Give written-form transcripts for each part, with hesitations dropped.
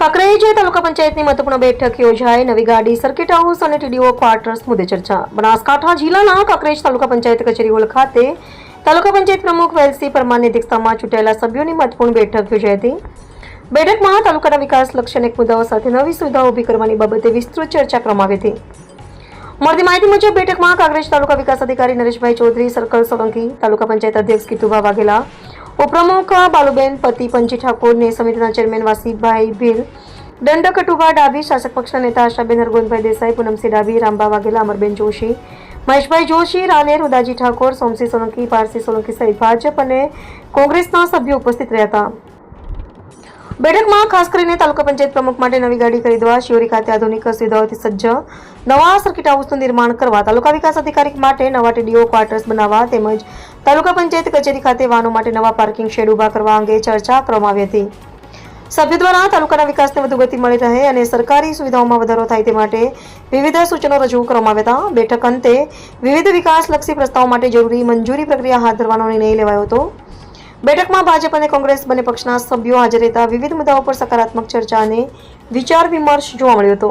કાંકરેજ તાલુકા પંચાયતની મહત્વપૂર્ણ બેઠક યોજાઈ. નવી ગાડી, સર્કિટ હાઉસ અને ટીડીઓ ક્વાર્ટર્સ મુદ્દે ચર્ચા. બનાસકાંઠા જિલ્લાના કાંકરેજ તાલુકા પંચાયત કચેરી હોલ ખાતે તાલુકા પંચાયત પ્રમુખ વેલસી પરમારની અધ્યક્ષતામાં ચૂંટાયેલા સભ્યોની મહત્વપૂર્ણ બેઠક યોજાઈ હતી. બેઠકમાં તાલુકાના વિકાસ લક્ષ્ય અનેક મુદ્દાઓ સાથે નવી સુવિધાઓ ઊભી કરવાની બાબતે વિસ્તૃત ચર્ચા કરવામાં આવી હતી. મળતી માહિતી મુજબ બેઠકમાં કાંકરેજ તાલુકા વિકાસ અધિકારી નરેશભાઈ ચૌધરી, સર્કલ સોલંકી, તાલુકા પંચાયત અધ્યક્ષ કીતુભા વાઘેલા, ઉપપ્રમુખ બાલુબેન પતિ પંજી ઠાકોર ને સમિતિના ચેરમેન વાસીભાઈ ભીલ, દંડ કટુભા ડાભી, શાસક પક્ષના નેતા આશાબેન હરગોનભાઈ દેસાઈ, પૂનમસિંહ ડાભી, રામબા વાઘેલા, અમરબેન જોશી, મહેશભાઈ જોશી, રાનેર, ઉદાજી ઠાકોર, સોમસિંહ સોલંકી, પારસી સોલંકી સહિત ભાજપ અને કોંગ્રેસના સભ્યો ઉપસ્થિત રહ્યા હતા. બેઠકમાં ખાસ કરીને તાલુકા પંચાયત પ્રમુખ માટે નવી ગાડી ખરીદવા, શિયોરી ખાતે આધુનિક સુવિધાઓથી સજ્જ નવા સર્કિટ હાઉસનું નિર્માણ કરવા, તાલુકા વિકાસ અધિકારી માટે નવા ટીડીઓ ક્વાર્ટર્સ બનાવવા તેમજ તાલુકા પંચાયત કચેરી ખાતે વાહનો માટે નવા પાર્કિંગ શેડ ઉભા કરવા અંગે ચર્ચા કરવામાં આવી હતી. સભ્યો દ્વારા તાલુકાના વિકાસને વધુ ગતિ મળી રહે અને સરકારી સુવિધાઓમાં વધારો થાય તે માટે વિવિધ સૂચનો રજૂ કરવામાં આવ્યા હતા. બેઠક અંતે વિવિધ વિકાસલક્ષી પ્રસ્તાવો માટે જરૂરી મંજૂરી પ્રક્રિયા હાથ ધરવાનો નિર્ણય લેવાયો હતો. બેઠકમાં ભાજપ અને કોંગ્રેસ બંને પક્ષના સભ્યો હાજર રહેતા વિવિધ મુદ્દાઓ પર સકારાત્મક ચર્ચા અને વિચાર વિમર્શ જોવા મળ્યો હતો.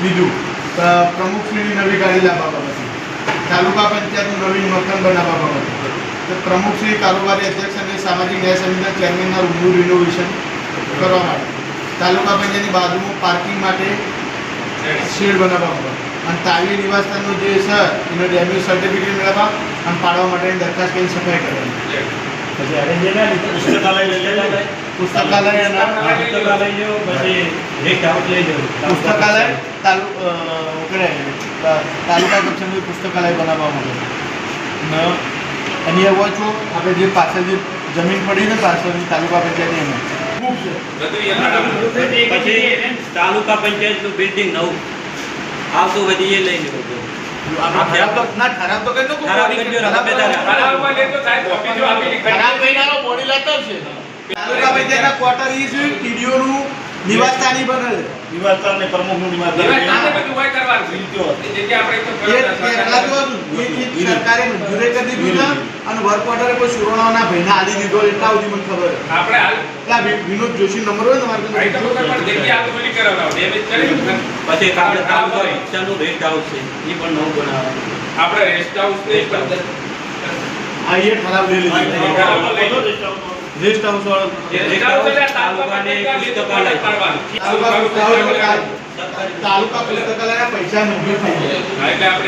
બીજું પ્રમુખશ્રીની નવી ગાડી લાવવા બાબતે, તાલુકા પંચાયતનું નવીન મકાન બનાવવા બાબતે, પ્રમુખશ્રી કારોબારી અધ્યક્ષ અને સામાજિક ન્યાય સમિતિના ચેરમેનના રૂમનું રિનોવેશન કરવા માટે, તાલુકા પંચાયતની બાજુમાં પાર્કિંગ માટે શેડ બનાવવા માટે અને તાવી નિવાસસ્થાનનું જે છે એનો ડેમેજ સર્ટિફિકેટ મેળવવા અને પાડવા માટેની દરખાસ્ત કરીને સફાઈ કરવાની. પુસ્તકાલય તાલુકા કક્ષાનું પુસ્તકાલય બનાવવા માટે અને એવો છો આપણે જે પાછળ જે જમીન પડી ને પાછળની તાલુકા પંચાયતની એમાં પછી તાલુકા પંચાયતનું બિલ્ડિંગ નવું આવતું વધી એ લઈ લેવું. ખરાબ તો કઈ તાલુકા પંચાયતના ક્વાર્ટર ઈ છે, ટીડીઓનું નિવાસસ્થાની બને નિવાસસ્થાન પ્રમુખનું સરકારે મંજૂરી કરી દીધું અને વર્ક ઓર્ડરે કોઈ સુરણાના ભાઈને આલી દીધો એટલા સુધી મને ખબર આપણે વિનોદ જોશી નંબર હોય ને પછી રેસ્ટ હાઉસ છે એ પણ નવું બનાવે. આપણે રેસ્ટ હાઉસ આ એ ખરાબ લઈ લીધું રેસ્ટ હાઉસ તાલુકા પુસ્તકાલયના પૈસા મંજૂર થઈ ગયા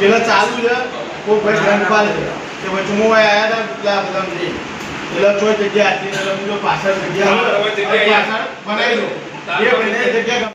પેલા ચાલુ છે કોઈ ભાઈ ગ્રંથ પાલ છે કે વચમાં આવ્યા હતા બધા પેલા કોઈ જગ્યા હતી પાછળ જગ્યા બનાવી દો એ જગ્યા